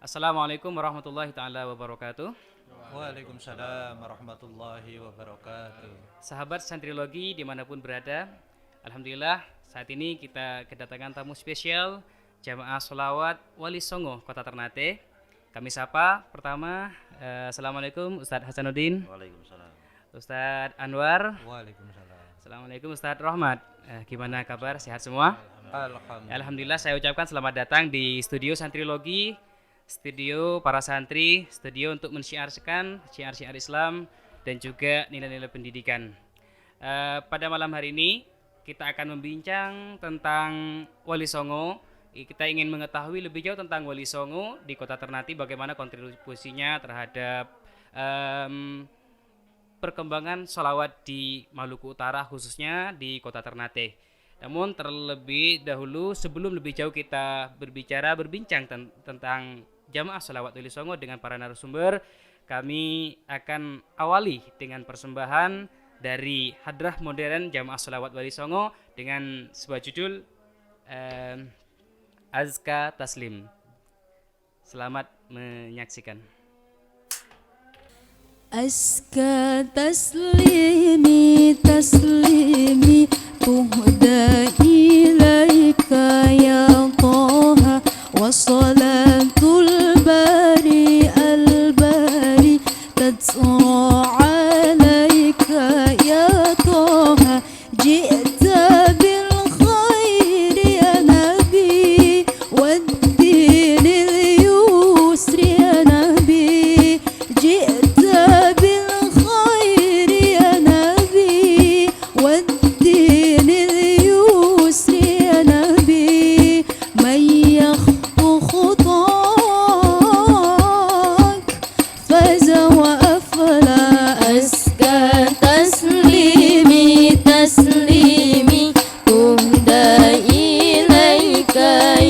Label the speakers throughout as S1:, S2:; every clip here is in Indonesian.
S1: Assalamualaikum warahmatullahi taala wabarakatuh.
S2: Waalaikumsalam warahmatullahi wabarakatuh.
S1: Sahabat Santrilogi dimanapun berada, alhamdulillah saat ini kita kedatangan tamu spesial Jamaah Sholawat Wali Songo Kota Ternate. Kami sapa pertama, Assalamualaikum Ustadz Hasanuddin.
S3: Waalaikumsalam.
S1: Ustadz Anwar.
S2: Waalaikumsalam.
S1: Assalamualaikum Ustadz Rohmat. Gimana kabar? Sehat semua?
S2: Alhamdulillah.
S1: Alhamdulillah, saya ucapkan selamat datang di studio Santrilogi, studio para santri, studio untuk mensyiarkan syiar-syiar Islam dan juga nilai-nilai pendidikan. Pada malam hari ini kita akan membincang tentang Wali Songo. Kita ingin mengetahui lebih jauh tentang Wali Songo di Kota Ternate, bagaimana kontribusinya terhadap perkembangan sholawat di Maluku Utara, khususnya di Kota Ternate. Namun terlebih dahulu, sebelum lebih jauh kita berbincang tentang Jamaah Sholawat Wali Songo dengan para narasumber, kami akan awali dengan persembahan dari Hadrah Modern Jamaah Sholawat Wali Songo dengan sebuah judul Azka Taslim. Selamat menyaksikan.
S4: Azka taslimi taslimi tuhda ilaika ya Taha wa salatul bari al-bari tadsra alaika ya Taha ji'ta bil khairi ya Nabi wad-din al-yusri ya Nabi ji'ta bil khairi ya Nabi wad-din al-yusri ya Nabi man yakhطو خطاك فاز وأفلى أزكى تسليمي تسليمي تهدى إليك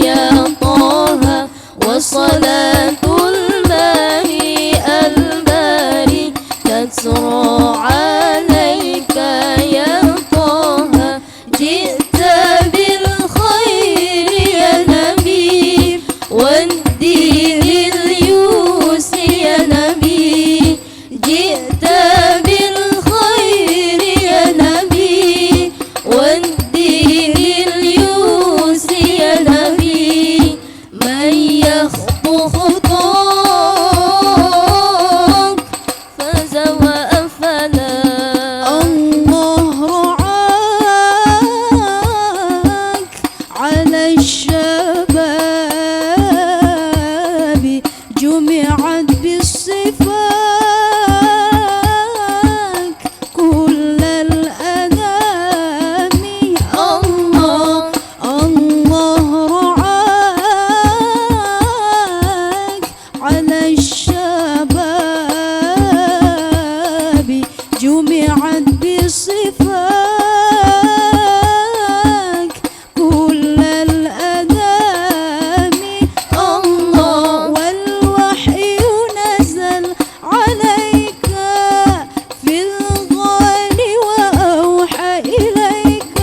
S4: يا طه وصلاة الباري الباري تسرى عليك يا طه جئت بالخير يا نبي والدين اليسر يا نبي جئت بالخير يا نبي والدين اليسر يا نبي من يخطو خطاك فاز وأفلى الله رعاك على الشباب جمعت بصفاك كل الأنام الله رعاك على الشباب جمعت بصفاك كل الأنام الله والوحي نزل عليك في الغال وأوحى إليك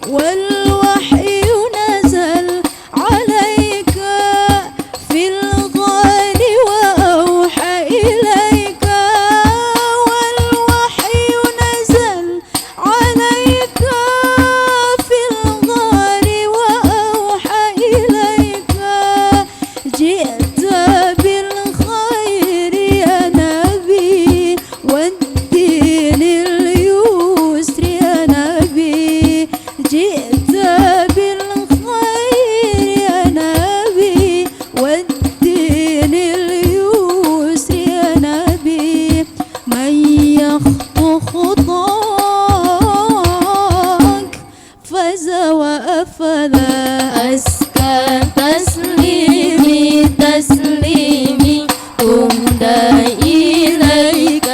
S4: والوحي نزل عليك في الغال وأوحى إليك والوحي نزل عليك في الغار وأوحى إليك جئت بالخير يا نبي والدين اليسر يا نبي جئت بالخير يا نبي والدين اليسر يا نبي من يخطو خطاك فاز وأفلى أزكى تسليمي تسليمي تهدى إليك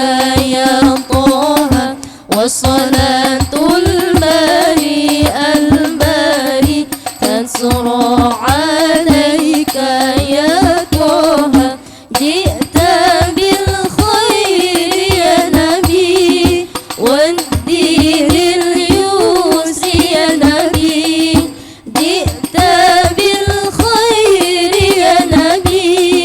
S4: يا طه وصلاة الباري الباري تسرى عليك يا طه جئت بالخير يا نبي والدين اليسر يا نبي جئت بالخير يا نبي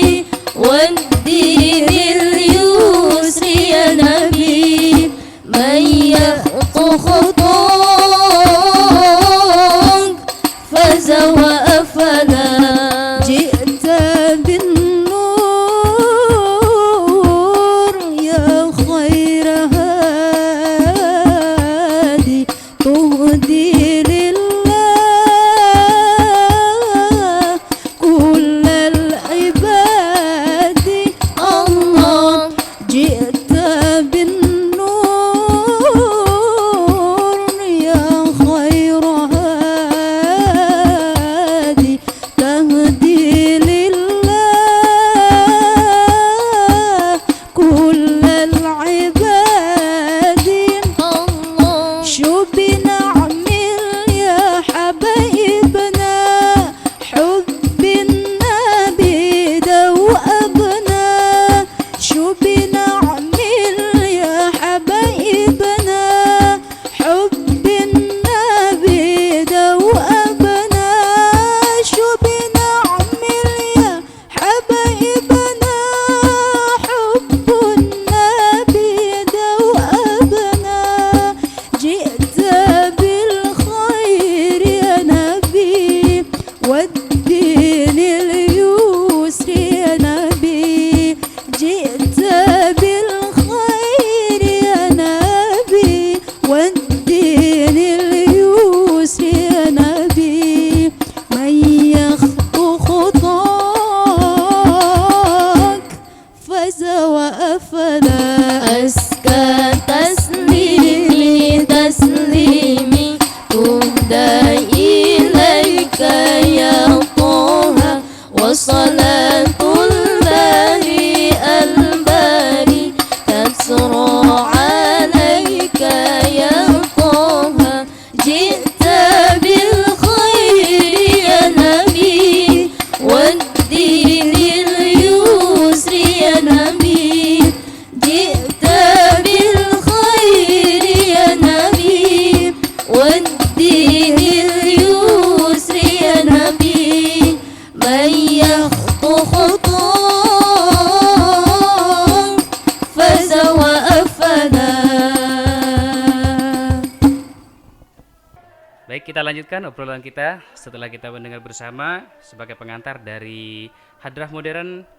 S1: Baik, kita lanjutkan obrolan kita setelah kita mendengar bersama sebagai pengantar dari Hadrah Modern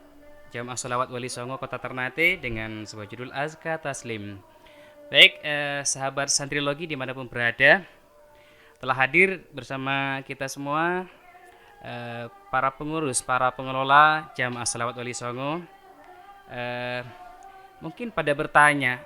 S1: Jamaah Sholawat Wali Songo Kota Ternate dengan sebuah judul Azka Taslim. Baik, sahabat santrilogi dimanapun berada, telah hadir bersama kita semua para pengurus, para pengelola Jamaah Sholawat Wali Songo. Mungkin pada bertanya,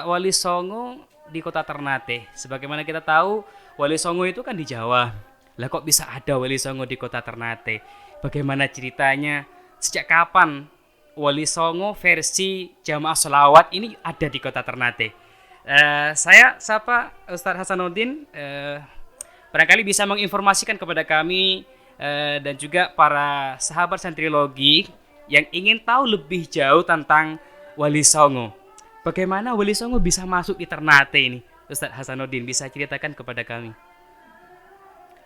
S1: Wali Songo di Kota Ternate, sebagaimana kita tahu Wali Songo itu kan di Jawa. Lah kok bisa ada Wali Songo di Kota Ternate? Bagaimana ceritanya? Sejak kapan Wali Songo versi Jamaah Sholawat ini ada di Kota Ternate? Saya sapa Ustadz Hasanuddin, barangkali bisa menginformasikan kepada kami dan juga para sahabat santrilogi yang ingin tahu lebih jauh tentang Wali Songo. Bagaimana Wali Songo bisa masuk di Ternate ini? Ustadz Hasanuddin bisa ceritakan kepada kami.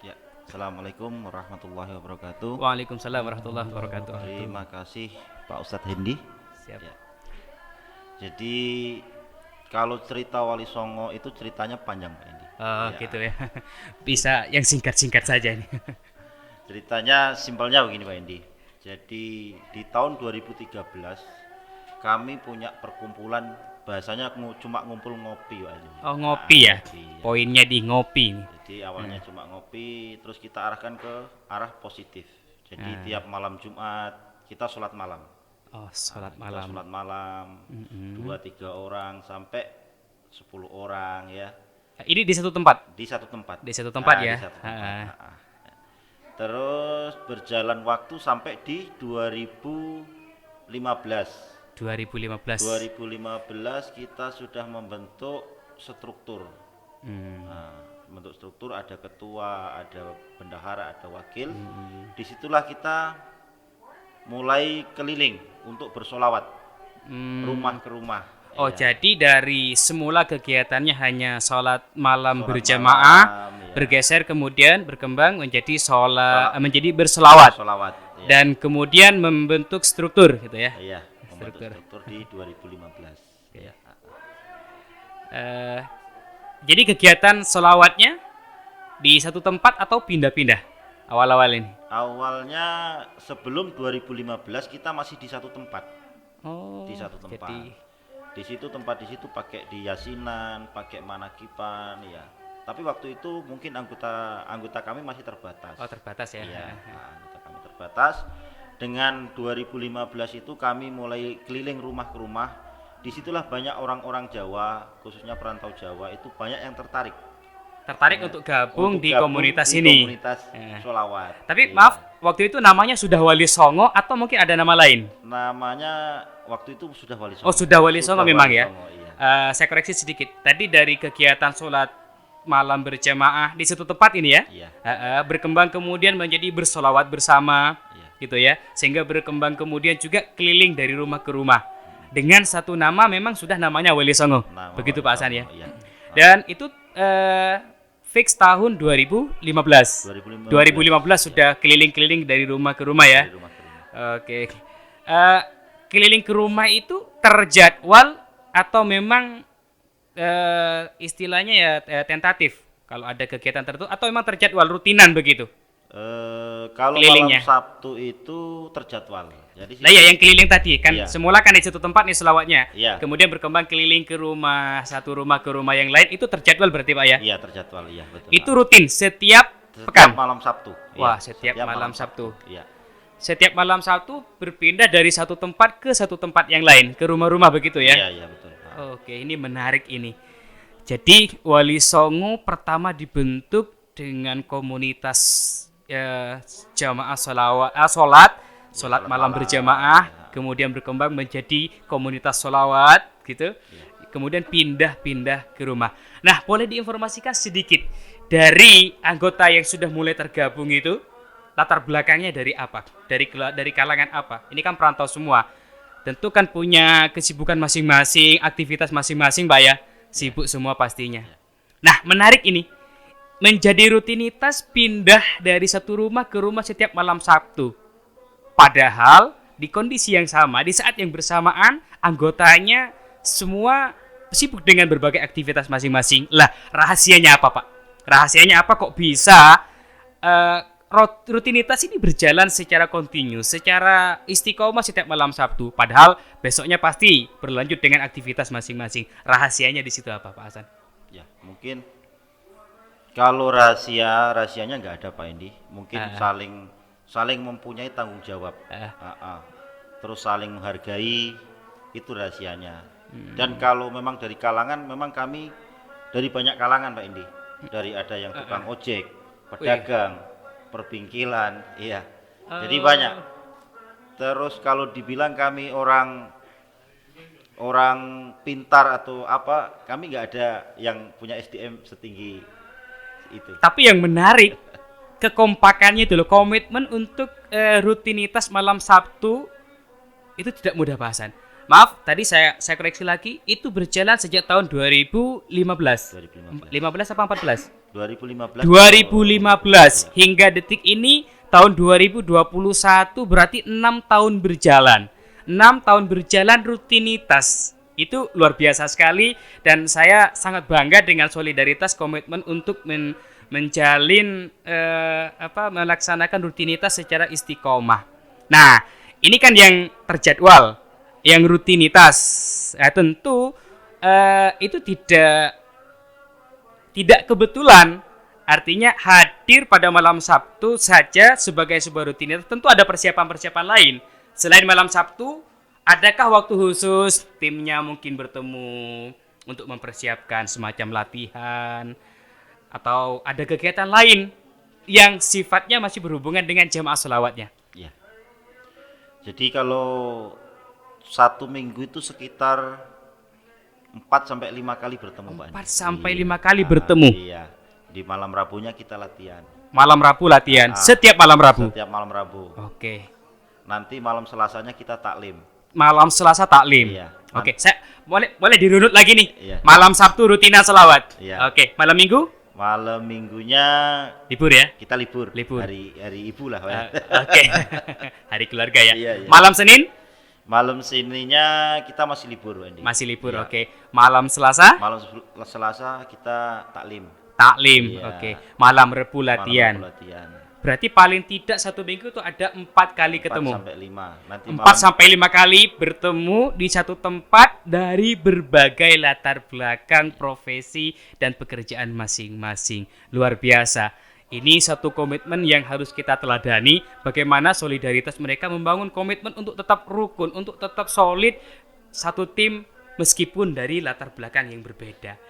S3: Ya, Assalamualaikum warahmatullahi wabarakatuh.
S1: Waalaikumsalam warahmatullahi wabarakatuh.
S3: Terima kasih Pak Ustadz Hendi.
S1: Siap.
S3: Ya. Jadi kalau cerita Wali Songo itu ceritanya panjang Pak Hendi.
S1: Oh gitu ya. Bisa yang singkat-singkat saja ini.
S3: Ceritanya simpelnya begini Pak Hendi. Jadi di tahun 2013 kami punya perkumpulan, bahasanya cuma ngumpul ngopi Pak Hendi.
S1: Oh ngopi ya.
S3: Ngopi, ya.
S1: Poinnya di ngopi.
S3: Jadi awalnya cuma ngopi, terus kita arahkan ke arah positif. Jadi tiap malam Jumat kita sholat malam.
S1: Oh sholat
S3: Kita
S1: malam.
S3: sholat malam 2-3 orang sampai 10 orang ya.
S1: Ini di satu tempat.
S3: Di satu tempat.
S1: Di satu tempat ya.
S3: Di satu tempat. Terus berjalan waktu sampai di 2015. 2015 kita sudah membentuk struktur. Nah, membentuk struktur, ada ketua, ada bendahara, ada wakil. Disitulah kita mulai keliling untuk bersolawat rumah ke rumah.
S1: Oh
S3: Ya.
S1: jadi dari semula kegiatannya hanya sholat malam berjamaah,
S3: malam, ya.
S1: bergeser kemudian berkembang menjadi menjadi berselawat.
S3: Solawat. Ya.
S1: Dan kemudian membentuk struktur gitu ya.
S3: Iya, membentuk
S1: Struktur.
S3: struktur di 2015. Ya.
S1: Jadi kegiatan sholawatnya di satu tempat atau pindah-pindah awal-awal ini?
S3: Awalnya sebelum 2015 kita masih di satu tempat.
S1: Oh,
S3: Di satu tempat.
S1: jadi
S3: Di situ pakai di yasinan, pakai manakipan ya. Tapi waktu itu mungkin anggota kami masih terbatas.
S1: oh terbatas ya.
S3: Iya, anggota kami terbatas. Dengan 2015 itu kami mulai keliling rumah ke rumah. Disitulah banyak orang-orang Jawa, khususnya perantau Jawa itu banyak yang tertarik
S1: Untuk gabung
S3: untuk
S1: di
S3: gabung
S1: komunitas
S3: di
S1: ini.
S3: komunitas
S1: Ya.
S3: sholawat.
S1: Tapi
S3: Iya.
S1: maaf, waktu itu namanya sudah Wali Songo atau mungkin ada nama lain?
S3: Namanya waktu itu sudah Wali Songo.
S1: Oh sudah Wali Songo memang
S3: Wali
S1: ya.
S3: Songo, iya.
S1: Saya koreksi sedikit. Tadi dari kegiatan sholat malam berjamaah di satu tempat ini ya,
S3: Iya.
S1: berkembang kemudian menjadi bersolawat bersama,
S3: Iya.
S1: gitu ya. Sehingga berkembang kemudian juga keliling dari rumah ke rumah dengan satu nama, memang sudah namanya Wali Songo.
S3: Nama
S1: Begitu
S3: Wali
S1: Pak Hasan ya.
S3: Songo, iya.
S1: Dan itu fix tahun 2015. 2015 sudah keliling-keliling dari rumah ke rumah ya.
S3: Dari rumah ke rumah.
S1: Oke. Keliling ke rumah itu terjadwal atau memang istilahnya ya tentatif kalau ada kegiatan tertentu, atau memang terjadwal rutinan begitu?
S3: Kalau
S1: Kelilingnya.
S3: malam Sabtu itu terjadwal. Jadi
S1: Nah ya yang keliling tadi kan
S3: Iya.
S1: semula kan di satu tempat nih selawatnya.
S3: Iya.
S1: Kemudian berkembang keliling ke rumah, satu rumah ke rumah yang lain, itu terjadwal berarti Pak ya?
S3: Iya terjadwal, iya betul.
S1: Itu
S3: Pak.
S1: rutin setiap
S3: Setiap
S1: pekan.
S3: malam Sabtu.
S1: Wah,
S3: Iya,
S1: setiap malam Sabtu.
S3: Iya.
S1: Setiap malam Sabtu berpindah dari satu tempat ke satu tempat yang lain, ke rumah-rumah begitu ya?
S3: Iya, iya betul. Pak.
S1: Oke, ini menarik ini. Jadi Wali Songo pertama dibentuk dengan komunitas jamaah sholat malam berjamaah, kemudian berkembang menjadi komunitas sholawat gitu. Kemudian pindah-pindah ke rumah. Nah, boleh diinformasikan sedikit dari anggota yang sudah mulai tergabung itu, latar belakangnya dari apa? Dari kalangan apa? Ini kan perantau semua. Tentu kan punya kesibukan masing-masing, aktivitas masing-masing, Pak ya. Sibuk semua pastinya. Nah, menarik ini. Menjadi rutinitas pindah dari satu rumah ke rumah setiap malam Sabtu. Padahal di kondisi yang sama, di saat yang bersamaan, anggotanya semua sibuk dengan berbagai aktivitas masing-masing. Lah, rahasianya apa, Pak? Rahasianya apa kok bisa rutinitas ini berjalan secara kontinu, secara istiqomah setiap malam Sabtu. Padahal besoknya pasti berlanjut dengan aktivitas masing-masing. Rahasianya di situ apa, Pak Hasan?
S3: Ya, mungkin kalau rahasianya nggak ada Pak Indi. Mungkin saling mempunyai tanggung jawab. Terus saling menghargai, itu rahasianya. Dan kalau memang dari kalangan, memang kami dari banyak kalangan Pak Indi. Dari ada yang tukang ojek, pedagang, perbingkilan, iya. Jadi banyak. Terus kalau dibilang kami orang pintar atau apa, kami nggak ada yang punya SDM setinggi itu.
S1: Tapi yang menarik kekompakannya itu loh, komitmen untuk rutinitas malam Sabtu itu tidak mudah, Pak Hasan. Maaf, tadi saya koreksi lagi, itu berjalan sejak tahun 2015. 15 apa 14?
S3: 2015
S1: hingga detik ini tahun 2021, berarti 6 tahun berjalan. 6 tahun berjalan rutinitas. Itu luar biasa sekali, dan saya sangat bangga dengan solidaritas komitmen untuk menjalin melaksanakan rutinitas secara istiqomah. Nah, ini kan yang terjadwal, yang rutinitas. Tentu itu tidak kebetulan. Artinya hadir pada malam Sabtu saja sebagai sebuah rutinitas. Tentu ada persiapan-persiapan lain. Selain malam Sabtu, adakah waktu khusus timnya mungkin bertemu untuk mempersiapkan semacam latihan, atau ada kegiatan lain yang sifatnya masih berhubungan dengan jamaah sholawatnya?
S3: Ya. Jadi kalau 1 minggu itu sekitar 4-5 kali bertemu Pak.
S1: 4-5 kali bertemu.
S3: Iya. Di malam Rabunya kita latihan.
S1: Malam Rabu latihan. Setiap malam Rabu.
S3: Setiap malam Rabu.
S1: Oke.
S3: Nanti malam Selasanya kita taklim.
S1: Malam Selasa taklim.
S3: Iya.
S1: Oke, saya boleh dirunut lagi nih.
S3: Iya.
S1: Malam Sabtu rutinan selawat.
S3: Iya.
S1: Oke, malam Minggu?
S3: Malam Minggunya
S1: Libur ya?
S3: kita libur.
S1: Hari
S3: ibu lah.
S1: Oke. Hari keluarga ya.
S3: Iya.
S1: Malam Senin?
S3: Malam Seninnya kita masih libur, Wendy.
S1: Masih libur,
S3: Iya.
S1: oke. Malam Selasa?
S3: Malam Selasa kita taklim.
S1: Taklim,
S3: Iya.
S1: oke. Malam Rebu latihan.
S3: Malam latihan.
S1: Berarti paling tidak 1 minggu itu ada 4 kali ketemu.
S3: 4-5. Nanti
S1: 4-5 kali bertemu di satu tempat dari berbagai latar belakang, profesi, dan pekerjaan masing-masing. Luar biasa. Ini satu komitmen yang harus kita teladani, bagaimana solidaritas mereka membangun komitmen untuk tetap rukun, untuk tetap solid satu tim meskipun dari latar belakang yang berbeda.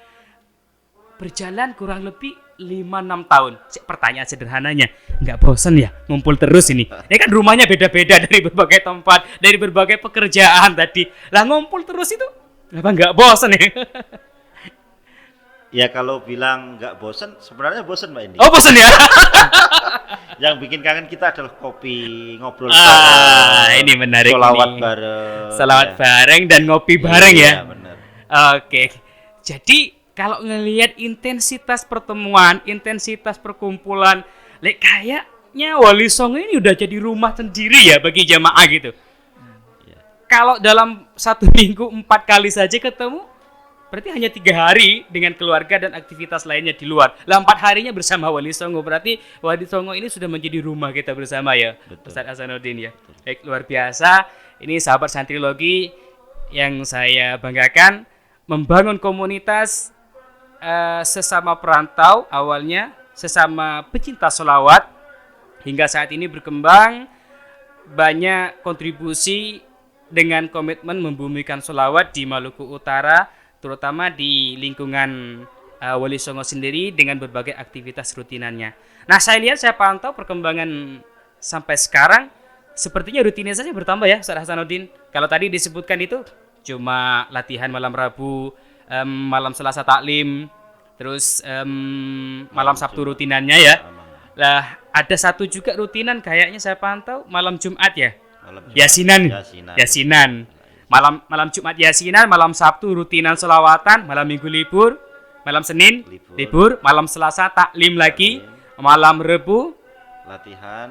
S1: Berjalan kurang lebih 5-6 tahun. Pertanyaan sederhananya, nggak bosan ya ngumpul terus ini? Ini kan rumahnya beda-beda dari berbagai tempat, dari berbagai pekerjaan tadi. Lah ngumpul terus itu, apa nggak bosan ya?
S3: Ya kalau bilang nggak bosan, sebenarnya bosan Mbak Indi.
S1: Oh bosan ya?
S3: Yang bikin kangen kita adalah kopi, ngobrol
S1: bareng. Ini menarik.
S3: Sholawat bareng.
S1: Sholawat
S3: ya.
S1: bareng dan ngopi bareng ya?
S3: Iya benar.
S1: Oke. Jadi kalau ngelihat intensitas pertemuan, intensitas perkumpulan, kayaknya Wali Songo ini udah jadi rumah sendiri ya bagi jamaah gitu. Kalau dalam 1 minggu 4 kali saja ketemu, berarti hanya 3 hari dengan keluarga dan aktivitas lainnya di luar. Lah 4 harinya bersama Wali Songo, berarti Wali Songo ini sudah menjadi rumah kita bersama ya.
S3: Betul.
S1: Ustaz Hasanuddin ya. Baik, luar biasa. Ini sahabat santrilogi yang saya banggakan, membangun komunitas sesama perantau awalnya, sesama pecinta sholawat, hingga saat ini berkembang banyak kontribusi dengan komitmen membumikan sholawat di Maluku Utara, terutama di lingkungan Wali Songo sendiri dengan berbagai aktivitas rutinannya. Nah, saya lihat, saya pantau perkembangan sampai sekarang, sepertinya rutinitasnya bertambah ya Ustaz Hasanuddin. Kalau tadi disebutkan itu cuma latihan malam Rabu, malam Selasa taklim, terus malam Sabtu rutinannya ya. Lah ada satu juga rutinan kayaknya saya pantau malam Jumat ya. Yasinan. Malam Jumat Yasinan, malam Sabtu rutinan selawatan, malam Minggu libur, malam Senin libur, malam Selasa taklim lagi, malam Rebu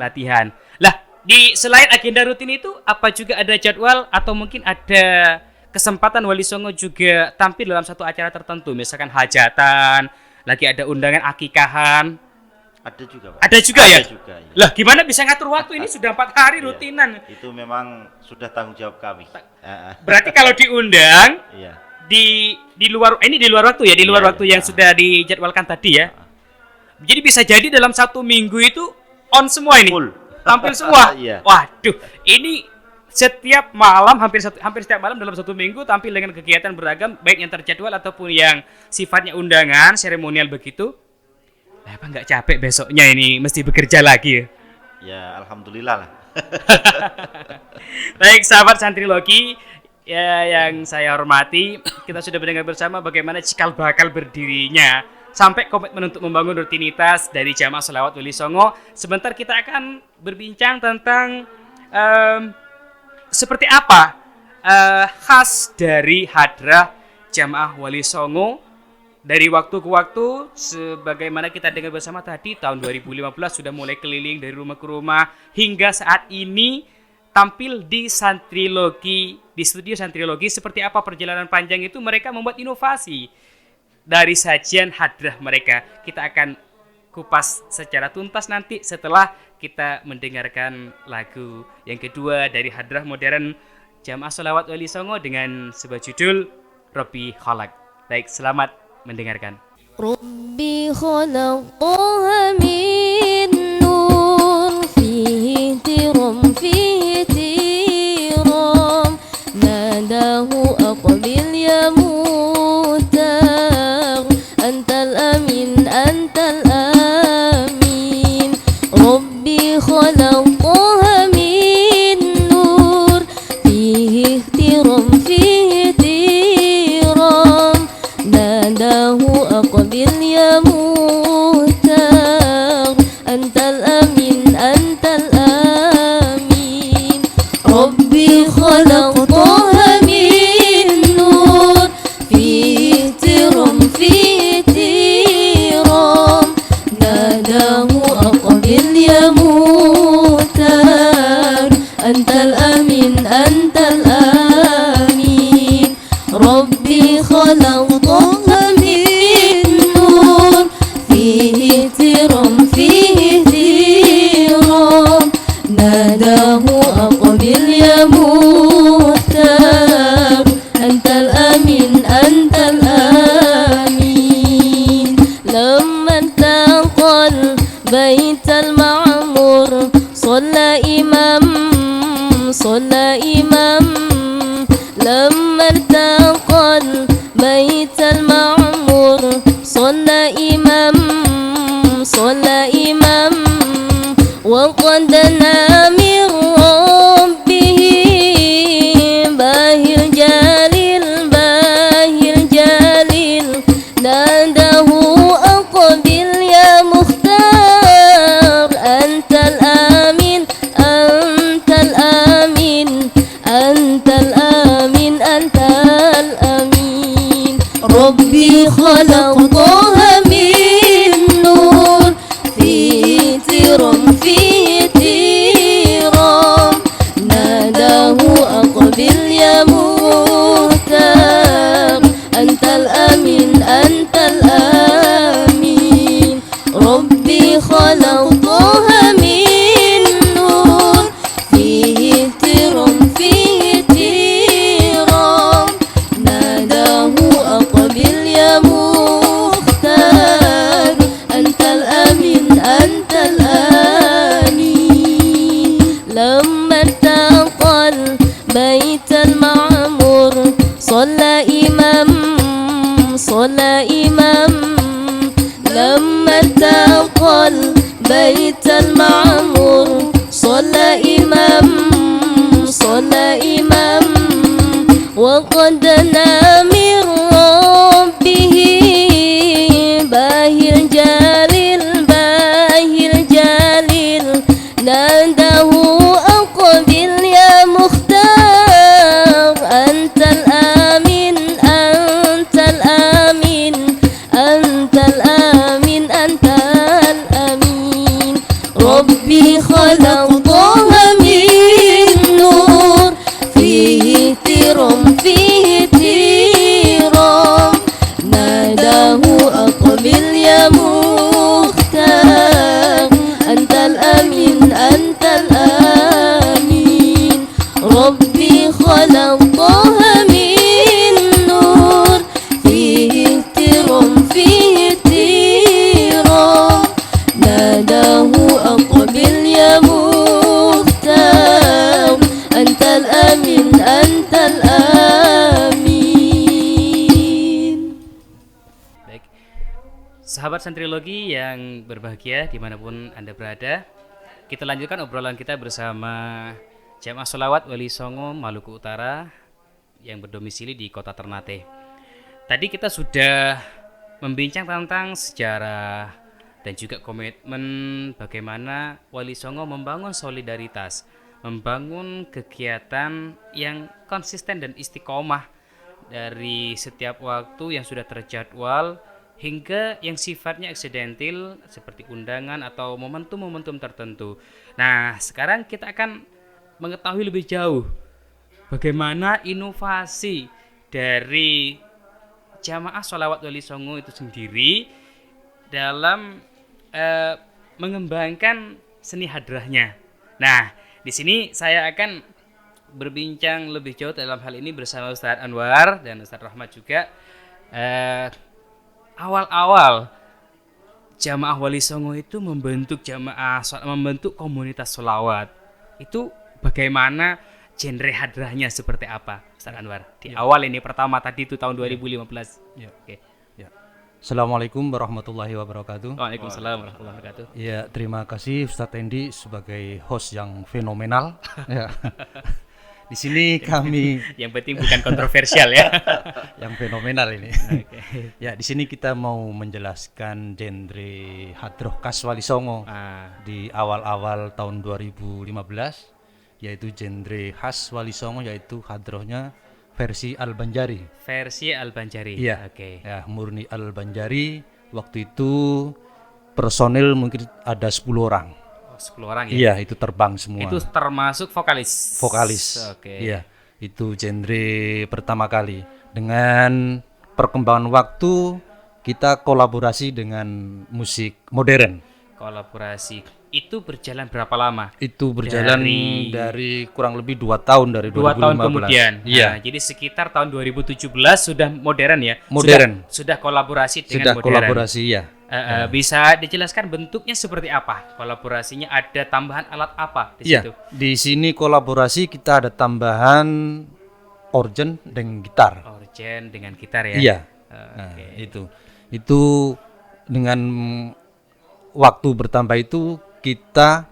S1: latihan. Lah di selain agenda rutin itu, apa juga ada jadwal atau mungkin ada kesempatan Wali Songo juga tampil dalam satu acara tertentu, misalkan hajatan lagi ada undangan akikahan.
S3: Ada juga, Pak.
S1: Ada juga ya?
S3: Ada juga, ya.
S1: Lah gimana bisa ngatur waktu ini sudah 4 hari
S3: Iya.
S1: rutinan.
S3: Itu memang sudah tanggung jawab kami.
S1: Berarti kalau diundang
S3: Iya.
S1: di luar ini di luar waktu ya, di luar
S3: Iya,
S1: waktu
S3: iya.
S1: yang sudah dijadwalkan tadi ya. Jadi bisa jadi dalam 1 minggu itu on semua ini.
S3: Full.
S1: Tampil semua.
S3: Iya.
S1: Waduh, ini setiap malam hampir setiap malam dalam 1 minggu tampil dengan kegiatan beragam baik yang terjadwal ataupun yang sifatnya undangan, seremonial begitu. Nah, apa nggak capek besoknya ini mesti bekerja lagi ya?
S3: Ya, alhamdulillah lah.
S1: Baik sahabat Santrilogi ya, yang saya hormati, kita sudah mendengar bersama bagaimana cikal bakal berdirinya sampai komitmen untuk membangun rutinitas dari Jamaah Sholawat Wali Songo. Sebentar kita akan berbincang tentang seperti apa khas dari hadrah Jamaah Wali Songo dari waktu ke waktu. Sebagaimana kita dengar bersama tadi, tahun 2015 sudah mulai keliling dari rumah ke rumah hingga saat ini tampil di Santrilogi, di studio Santrilogi. Seperti apa perjalanan panjang itu, mereka membuat inovasi dari sajian hadrah mereka. Kita akan kupas secara tuntas nanti setelah kita mendengarkan lagu yang kedua dari hadrah modern Jamaah Sholawat Wali Songo dengan sebuah judul Robbi Khalaq. Baik, selamat mendengarkan.
S4: ربي خلقها من نور فيه ترم فيه تيرم ناداه أقبل يا مختار أنت الأمين أنت الأمين ربي خلقها من نور فيه ترم فيه تيرم ناداه أقبل يا مختار أنت الأمين أنت الأمين ربي خلقها من نور فيه ترم فيه تيرم ناداه أقبل يا مختار أنت الأمين أنت الأمين ربي خلقها من نور فيه ترم فيه تيرم ناداه أقبل يا مختار أنت الأمين أنت الأمين لما انتقل بيت المعمور صلى إمام لما ارتقل بيت المعمور صلى إمام وقد دنا من ربه باهي الجليل ناداه أقبل يا مختار أنت الأمين أنت الأمين أنت الأمين أنت الأمين ربي خلقها من نور فيه ترم فيه تيرم ناداه أقبل يا مختار أنت الأمين أنت الأمين ربي خلقها من نور فيه ترم فيه تيرم ناداه أقبل يا مختار أنت الأمين أنت الأمين لما ارتقل بيت المعمور صلى إمام لما ارتقل بيت المعمور صلى إمام وقد دنا من ربه باهي الجليل ناداه أقبل يا مختار أنت الأمين أنت الأمين أنت الأمين أنت الأمين ربي خلقها من نور فيه ترم فيه تيرم
S1: Sahabat Santrilogi yang berbahagia dimanapun Anda berada, kita lanjutkan obrolan kita bersama Jamaah Sholawat Wali Songo Maluku Utara yang berdomisili di kota Ternate. Tadi kita sudah membincang tentang sejarah dan juga komitmen bagaimana Wali Songo membangun solidaritas, membangun kegiatan yang konsisten dan istiqomah dari setiap waktu yang sudah terjadwal hingga yang sifatnya aksidental seperti undangan atau momentum-momentum tertentu. Nah, sekarang kita akan mengetahui lebih jauh bagaimana inovasi dari Jamaah Sholawat Wali Songo itu sendiri dalam mengembangkan seni hadrahnya. Nah, di sini saya akan berbincang lebih jauh dalam hal ini bersama Ustadz Anwar dan Ustadz Rahmat juga. Awal-awal Jamaah Wali Songo itu membentuk komunitas sholawat. Itu bagaimana genre hadrahnya seperti apa, Ustadz Anwar? Di awal ini pertama tadi itu tahun 2015.
S2: Ya.
S1: Oke.
S2: Ya. Assalamualaikum warahmatullahi wabarakatuh.
S1: Waalaikumsalam warahmatullahi wabarakatuh.
S2: Ya, terima kasih Ustadz Endi sebagai host yang fenomenal. Ya. Di sini kami
S1: Yang penting bukan kontroversial ya.
S2: yang fenomenal ini.
S1: Oke.
S2: Ya, di sini kita mau menjelaskan genre hadroh khas Wali Songo di awal-awal tahun 2015, yaitu genre khas Wali Songo yaitu hadrohnya versi Al-Banjari.
S1: Versi Al-Banjari.
S2: Iya.
S1: Oke.
S2: Ya, murni Al-Banjari. Waktu itu personil mungkin ada 10 orang.
S1: 10 orang ya.
S2: Iya, itu terbang semua.
S1: Itu termasuk vokalis.
S2: Vokalis.
S1: Oke.
S2: Iya, itu genre pertama kali. Dengan perkembangan waktu kita kolaborasi dengan musik modern.
S1: Kolaborasi. Itu berjalan berapa lama?
S2: Itu berjalan dari kurang lebih 2 tahun dari
S1: 2 tahun
S2: 2015.
S1: kemudian.
S2: Iya.
S1: Nah, jadi sekitar tahun 2017 sudah modern ya.
S2: Modern.
S1: Sudah kolaborasi dengan
S2: Sudah
S1: modern.
S2: kolaborasi ya.
S1: Bisa dijelaskan bentuknya seperti apa? Kolaborasinya ada tambahan alat apa di
S2: Iya,
S1: situ?
S2: di sini kolaborasi kita ada tambahan organ dan gitar.
S1: Organ dengan gitar ya.
S2: Iya. Nah,
S1: Oke.
S2: itu dengan waktu bertambah itu kita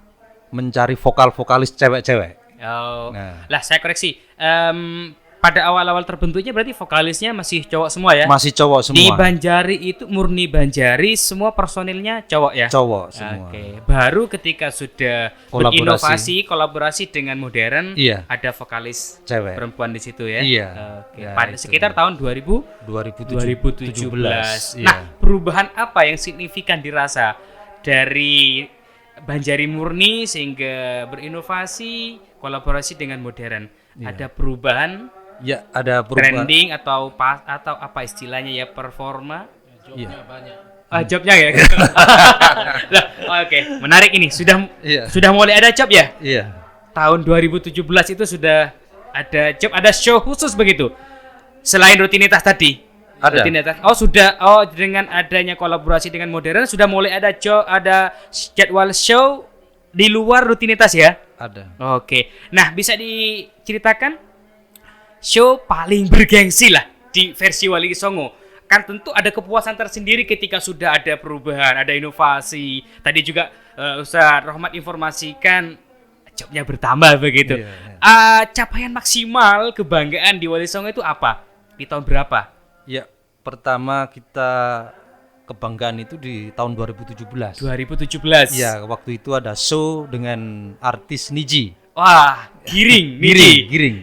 S2: mencari vokalis cewek-cewek.
S1: Oh.
S2: Nah.
S1: Lah saya koreksi. Pada awal-awal terbentuknya berarti vokalisnya masih cowok semua ya?
S2: Masih cowok semua.
S1: Di Banjari itu murni Banjari, semua personilnya cowok ya?
S2: Cowok semua.
S1: Oke. Baru ketika sudah berinovasi, kolaborasi dengan modern,
S2: Iya.
S1: ada vokalis
S2: Cewek.
S1: perempuan di situ ya?
S2: Iya.
S1: Oke.
S2: Ya,
S1: Pada
S2: itu.
S1: sekitar tahun 2017. Nah,
S2: Iya.
S1: perubahan apa yang signifikan dirasa dari Banjari murni sehingga berinovasi, kolaborasi dengan modern?
S2: Iya.
S1: Ada perubahan?
S2: Ya, ada perubahan.
S1: Trending atau apa istilahnya ya, performa?
S2: Iya.
S1: Jobnya ya. Lah, oke, menarik ini. Sudah
S2: Iya.
S1: mulai ada job ya?
S2: Iya.
S1: Tahun 2017 itu sudah ada job, ada show khusus begitu. Selain rutinitas tadi.
S2: Ada.
S1: Rutinitas. Dengan adanya kolaborasi dengan modern sudah mulai ada jadwal show di luar rutinitas ya?
S2: Ada.
S1: Oke. Nah, bisa diceritakan show paling bergengsi lah di versi Wali Songo. Kan tentu ada kepuasan tersendiri ketika sudah ada perubahan, ada inovasi. Tadi juga Ustadz Rahmat informasikan jobnya bertambah begitu.
S2: Iya.
S1: Capaian maksimal kebanggaan di Wali Songo itu apa? Di tahun berapa?
S2: Ya, pertama kita kebanggaan itu di tahun 2017.
S1: 2017.
S2: Ya, waktu itu ada show dengan artis Niji.
S1: Wah, Giring, Niji.
S2: Giring.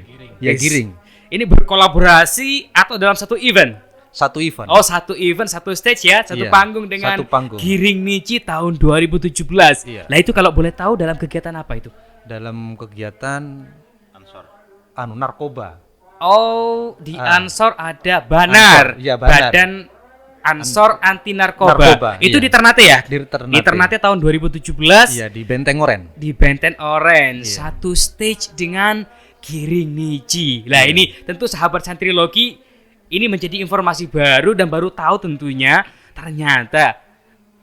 S2: Ya,
S1: Yes.
S2: Giring.
S1: Ini berkolaborasi atau dalam satu event?
S2: Satu event.
S1: Oh, satu event, satu stage ya, satu
S2: Iya,
S1: panggung dengan
S2: satu panggung.
S1: Giring Niji tahun 2017.
S2: Iya.
S1: Nah, itu kalau boleh tahu dalam kegiatan apa itu?
S2: Dalam kegiatan
S3: Ansor.
S2: narkoba.
S1: Oh, di Ansor ada Banar.
S2: Ansor, iya, Banar.
S1: Badan Ansor Anti Narkoba.
S2: Narkoba,
S1: Itu
S2: iya.
S1: di Ternate ya?
S2: Di Ternate.
S1: Di Ternate tahun 2017.
S2: Iya, di Benteng Oren.
S1: Di Benten Orange.
S2: Iya.
S1: Satu stage dengan Giring Niji. Lah, ini tentu sahabat Santrilogi ini menjadi informasi baru dan baru tahu tentunya ternyata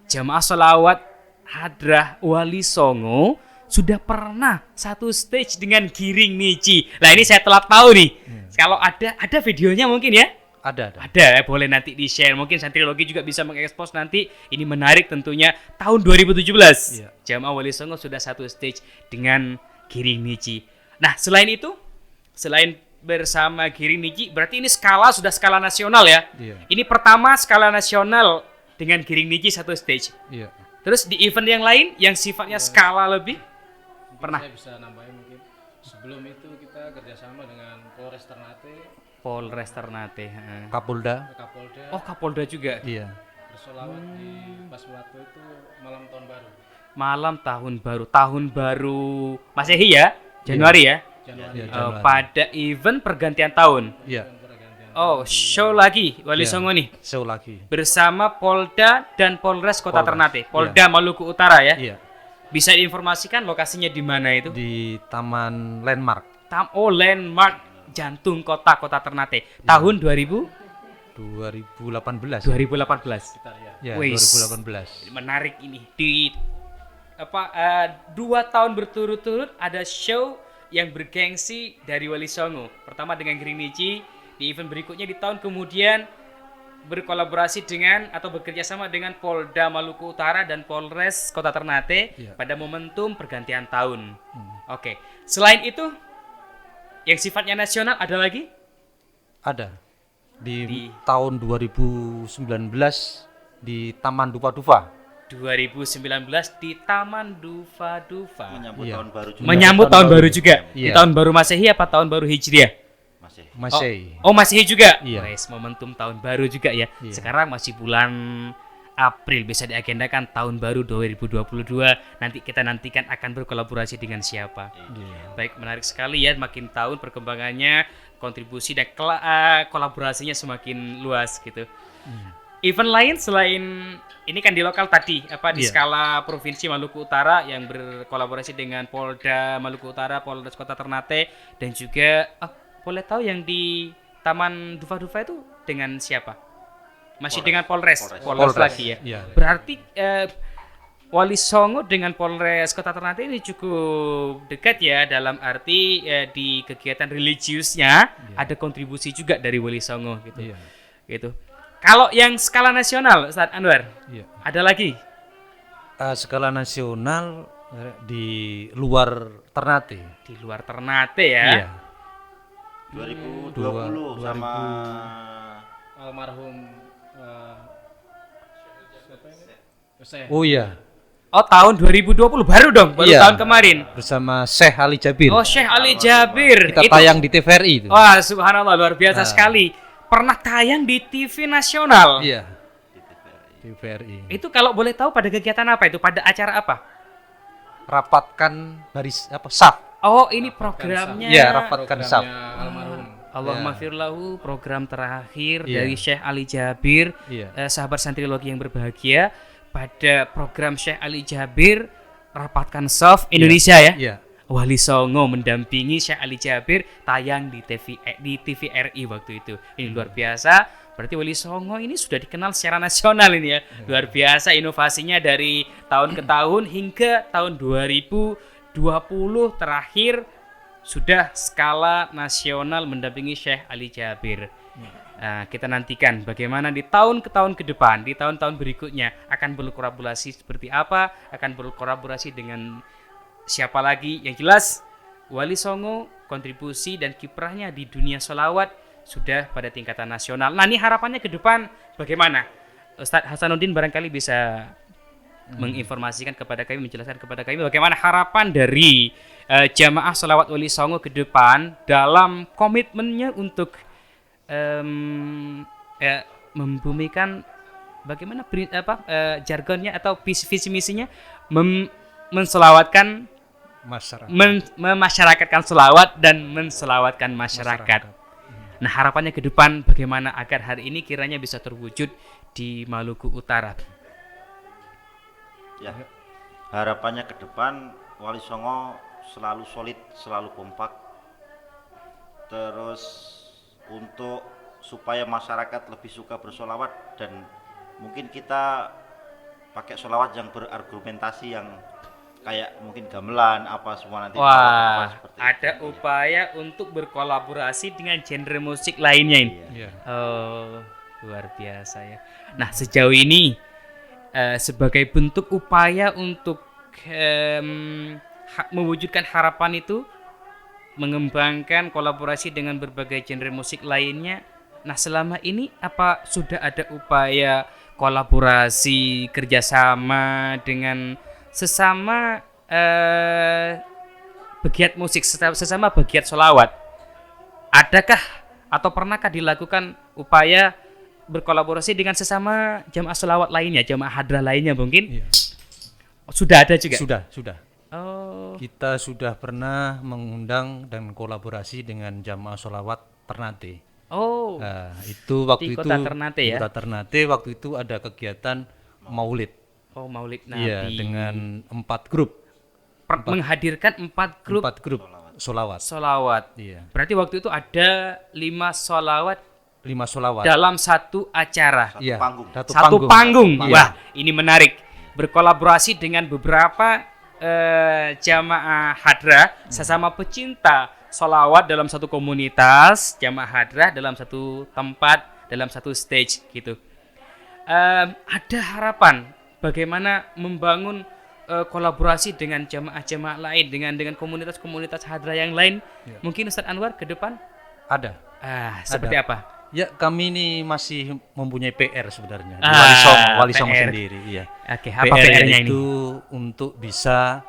S1: Jamaah Sholawat Hadrah Wali Songo sudah pernah satu stage dengan Giring Niji. Lah, ini saya telah tahu nih. Kalau ada videonya mungkin ya? Ada, boleh nanti di-share. Mungkin Santrilogi juga bisa mengekspos nanti. Ini menarik tentunya. Tahun 2017, Jamaah Wali Songo sudah satu stage dengan Giring Niji. Nah, selain itu, selain bersama Giring Niji, berarti ini sudah skala nasional ya?
S2: Iya.
S1: Ini pertama skala nasional dengan Giring Niji satu stage.
S2: Iya.
S1: Terus di event yang lain, yang sifatnya skala lebih, pernah?
S5: Saya bisa nambahin mungkin. Sebelum itu kita kerjasama dengan Polres Ternate,
S1: Polres Ternate.
S2: Kapolda.
S5: Kapolda,
S1: Oh, Kapolda juga.
S2: Iya.
S5: bersolawat di Pas Melatu itu malam tahun baru.
S1: Malam tahun baru Masehi ya, Januari ya.
S5: Januari.
S2: Iya, Januari.
S1: Pada event pergantian tahun.
S2: Iya.
S1: Oh, show lagi Wali
S2: Iya.
S1: Songo nih
S2: Show lagi.
S1: bersama Polda dan Polres Kota
S2: Polres,
S1: Ternate. Polda Maluku Utara ya.
S2: Iya.
S1: Bisa diinformasikan lokasinya di mana itu?
S2: Di Taman Landmark
S1: Landmark jantung kota Ternate. Tahun
S2: 2018.
S1: 2018.
S2: Ya,
S1: Wis.
S2: 2018.
S1: Menarik ini. Di 2 tahun berturut-turut ada show yang bergengsi dari Wali Songo. Pertama dengan Giring Niji, di event berikutnya di tahun kemudian berkolaborasi dengan atau bekerja sama dengan Polda Maluku Utara dan Polres Kota Ternate pada momentum pergantian tahun. Oke. Selain itu, yang sifatnya nasional ada lagi?
S2: Ada. Di tahun 2019 di Taman Dufa-Dufa.
S1: 2019 di Taman Dufa-Dufa.
S3: Menyambut
S2: Iya.
S3: tahun baru juga.
S1: Menyambut tahun baru juga. Di
S2: Iya.
S1: tahun baru Masehi apa tahun baru Hijriah?
S3: Masih.
S2: Masih.
S1: Oh, Masehi juga.
S2: Iya.
S1: Wes, momentum tahun baru juga ya.
S2: Iya.
S1: Sekarang masih bulan April, bisa diagendakan tahun baru 2022. Nanti kita nantikan akan berkolaborasi dengan siapa.
S2: Iya.
S1: Baik, menarik sekali ya, makin tahun perkembangannya, kontribusi dan kolaborasinya semakin luas gitu. Event lain selain ini kan di lokal tadi, di
S2: Iya.
S1: skala provinsi Maluku Utara yang berkolaborasi dengan Polda Maluku Utara, Polres Kota Ternate, dan juga boleh tahu yang di Taman Dufa-Dufa itu dengan siapa? Masih dengan Polres lagi ya.
S2: Iya.
S1: Berarti Wali Songo dengan Polres Kota Ternate ini cukup dekat ya, dalam arti di kegiatan religiusnya ada kontribusi juga dari Wali Songo gitu.
S2: Iya.
S1: Gitu. Kalau yang skala nasional, Ustaz Anwar,
S2: Iya.
S1: ada lagi?
S2: Skala nasional di luar Ternate.
S1: Di luar Ternate ya.
S2: Iya.
S3: 2020 sama
S5: Almarhum siapa ini? Syekh.
S2: Oh iya.
S1: Oh, tahun 2020 baru dong, baru
S2: Iya.
S1: tahun kemarin.
S2: Bersama Syekh Ali Jabir.
S1: Oh, Syekh Ali Jabir.
S2: Kita
S1: Itu-
S2: tayang di TVRI itu.
S1: Wah, subhanallah, luar biasa sekali. Pernah tayang di TV nasional.
S2: Iya. TVRI.
S1: Itu kalau boleh tahu pada kegiatan apa itu? Pada acara apa?
S2: Rapatkan baris SAF.
S1: Oh, ini programnya.
S2: Iya, rapatkan SAF.
S5: Programnya almarhum.
S1: Allahumma firlahu, program terakhir
S2: Iya.
S1: dari Syekh Ali Jabir.
S2: Iya.
S1: Sahabat Santrilogi yang berbahagia, pada program Syekh Ali Jabir Rapatkan Soft Indonesia ya.
S2: Iya.
S1: Wali Songo mendampingi Syekh Ali Jabir tayang di TVRI waktu itu. Ini luar biasa. Berarti Wali Songo ini sudah dikenal secara nasional ini ya. Luar biasa inovasinya dari tahun ke tahun hingga tahun 2020 terakhir sudah skala nasional mendampingi Syekh Ali Jabir. Nah, kita nantikan bagaimana di tahun ke depan, di tahun-tahun berikutnya akan berkolaborasi seperti apa, akan berkolaborasi dengan siapa lagi. Yang jelas Wali Songo kontribusi dan kiprahnya di dunia sholawat sudah pada tingkatan nasional. Nah, ini harapannya ke depan bagaimana? Ustadz Hasanuddin barangkali bisa menginformasikan kepada kami, menjelaskan kepada kami bagaimana harapan dari jamaah sholawat Wali Songo ke depan dalam komitmennya untuk membumikan bagaimana jargonnya atau visi misinya menselawatkan
S2: Masyarakat.
S1: memasyarakatkan selawat dan menselawatkan masyarakat. Nah, harapannya ke depan bagaimana agar hari ini kiranya bisa terwujud di Maluku Utara.
S3: ya harapannya ke depan Wali Songo selalu solid, selalu kompak. Terus untuk supaya masyarakat lebih suka bersolawat dan mungkin kita pakai solawat yang berargumentasi yang kayak mungkin gamelan apa semua nanti.
S1: Wah,
S3: seperti
S1: ada upaya untuk berkolaborasi dengan genre musik lainnya ini.
S2: Iya.
S1: Oh, luar biasa ya. Nah, sejauh ini sebagai bentuk upaya untuk mewujudkan harapan itu, mengembangkan kolaborasi dengan berbagai genre musik lainnya. Nah, selama ini apa sudah ada upaya kolaborasi kerjasama dengan sesama pegiat musik, sesama pegiat sholawat? Adakah atau pernahkah dilakukan upaya berkolaborasi dengan sesama jamaah sholawat lainnya, jamaah hadrah lainnya mungkin?
S2: Iya.
S1: Sudah ada juga?
S2: Sudah.
S1: Oh.
S2: Kita sudah pernah mengundang dan kolaborasi dengan jamaah sholawat Ternate.
S1: Oh.
S2: Nah, itu waktu
S1: Di Kota Ternate ya?
S2: di Kota Ternate waktu itu ada kegiatan Maulid.
S1: Oh, Maulid Nabi.
S2: Iya, dengan 4 grup.
S1: Menghadirkan 4 grup
S2: 4 grup sholawat.
S1: sholawat.
S2: Iya.
S1: Berarti waktu itu ada 5 sholawat
S2: 5 sholawat.
S1: dalam satu acara.
S2: Iya,
S3: panggung.
S1: Satu panggung.
S2: Iya.
S1: Wah, ini menarik. Berkolaborasi dengan beberapa jamaah hadrah, sesama pecinta sholawat dalam satu komunitas, jamaah hadrah dalam satu tempat, dalam satu stage gitu. Ada harapan bagaimana membangun kolaborasi dengan jamaah-jamaah lain, dengan komunitas-komunitas hadrah yang lain. Mungkin Ustadz Anwar ke depan
S2: Ada.
S1: seperti
S2: Ada.
S1: apa?
S2: Ya, kami ini masih mempunyai PR sebenarnya di Wali Songo
S1: PR.
S2: sendiri, iya.
S1: Oke, apa PR-nya ini?
S2: itu untuk bisa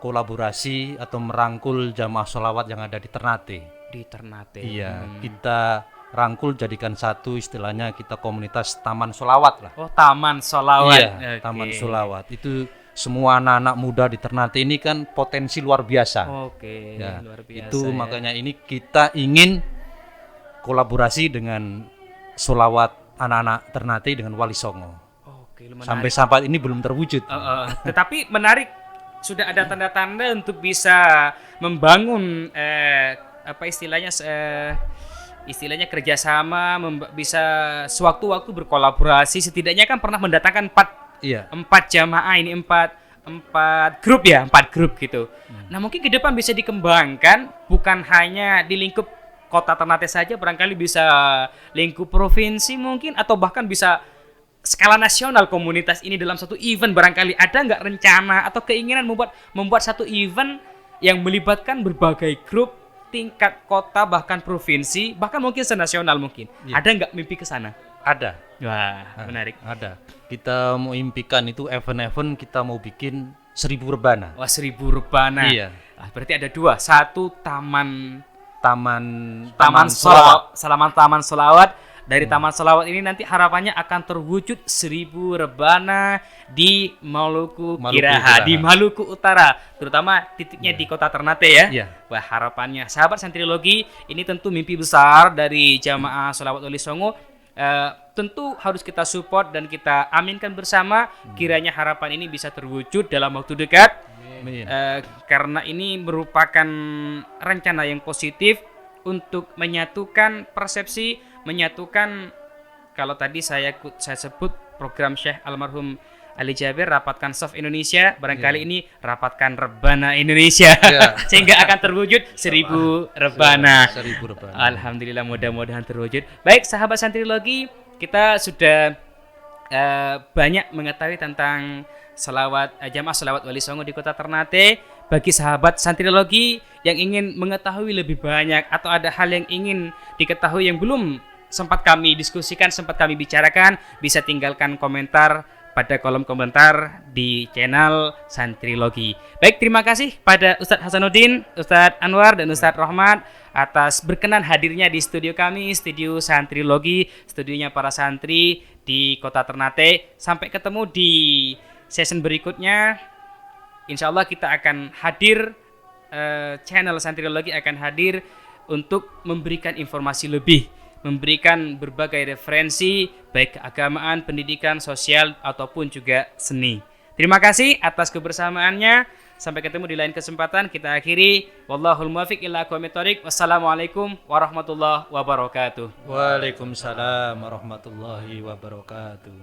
S2: kolaborasi atau merangkul jamaah sholawat yang ada di Ternate.
S1: Di Ternate.
S2: Iya, kita rangkul jadikan satu, istilahnya kita komunitas taman sholawat lah.
S1: Oh, taman sholawat.
S2: Iya,
S1: Oke.
S2: taman sholawat. Itu semua anak-anak muda di Ternate ini kan potensi luar biasa.
S1: Oke,
S2: Ya,
S1: luar biasa.
S2: itu
S1: ya.
S2: makanya ini kita ingin kolaborasi dengan sholawat anak-anak Ternate dengan Wali Songo.
S1: Oke, menarik.
S2: Sampai saat ini belum terwujud.
S1: Tetapi menarik, sudah ada tanda-tanda untuk bisa membangun apa istilahnya istilahnya kerjasama, bisa sewaktu-waktu berkolaborasi. Setidaknya kan pernah mendatangkan
S2: Iya.
S1: 4 jamaah ini, 4 grup ya, 4 grup gitu. Nah, mungkin ke depan bisa dikembangkan bukan hanya di lingkup Kota Ternate saja, barangkali bisa lingkup provinsi mungkin, atau bahkan bisa skala nasional komunitas ini dalam satu event. Barangkali ada nggak rencana atau keinginan membuat satu event yang melibatkan berbagai grup tingkat kota, bahkan provinsi, bahkan mungkin senasional mungkin.
S2: Iya.
S1: Ada nggak mimpi ke sana?
S2: Ada.
S1: Wah, menarik.
S2: Ada. Kita mau impikan itu event-event, kita mau bikin 1000 rebana.
S1: Wah, 1000 rebana.
S2: Iya.
S1: Berarti ada 2. Satu taman sholawat. Dari taman sholawat ini nanti harapannya akan terwujud 1000 rebana di Maluku Kiraha, di Maluku Utara, terutama titiknya di Kota Ternate ya.
S2: Iya.
S1: Wah, harapannya sahabat Santrilogi, ini tentu mimpi besar dari jamaah sholawat Wali Songo. Tentu harus kita support dan kita aminkan bersama, kiranya harapan ini bisa terwujud dalam waktu dekat.
S2: Amin.
S1: Karena ini merupakan rencana yang positif untuk menyatukan persepsi, menyatukan, kalau tadi saya sebut program Syekh almarhum Ali Jabir, rapatkan soft Indonesia, barangkali ini rapatkan rebana Indonesia. Sehingga akan terwujud 1000 rebana.
S2: 1000 rebana.
S1: Alhamdulillah, mudah-mudahan terwujud. Baik sahabat Santrilogi, kita sudah banyak mengetahui tentang jamaah sholawat Wali Songo di Kota Ternate. Bagi sahabat Santrilogi yang ingin mengetahui lebih banyak atau ada hal yang ingin diketahui yang belum sempat kami diskusikan, sempat kami bicarakan, bisa tinggalkan komentar pada kolom komentar di channel Santrilogi. Baik, terima kasih pada Ustadz Hasanuddin, Ustadz Anwar, dan Ustadz Rahmat atas berkenan hadirnya di studio kami, studio Santrilogi, studionya para santri di Kota Ternate. Sampai ketemu di session berikutnya. Insya Allah kita akan hadir, channel Santrilogi akan hadir untuk memberikan informasi lebih, memberikan berbagai referensi baik keagamaan, pendidikan, sosial ataupun juga seni. Terima kasih atas kebersamaannya. Sampai ketemu di lain kesempatan. Kita akhiri. Wallahul muwaffiq ila aqwamit thoriq. Wassalamualaikum warahmatullahi wabarakatuh.
S2: Waalaikumsalam warahmatullahi wabarakatuh.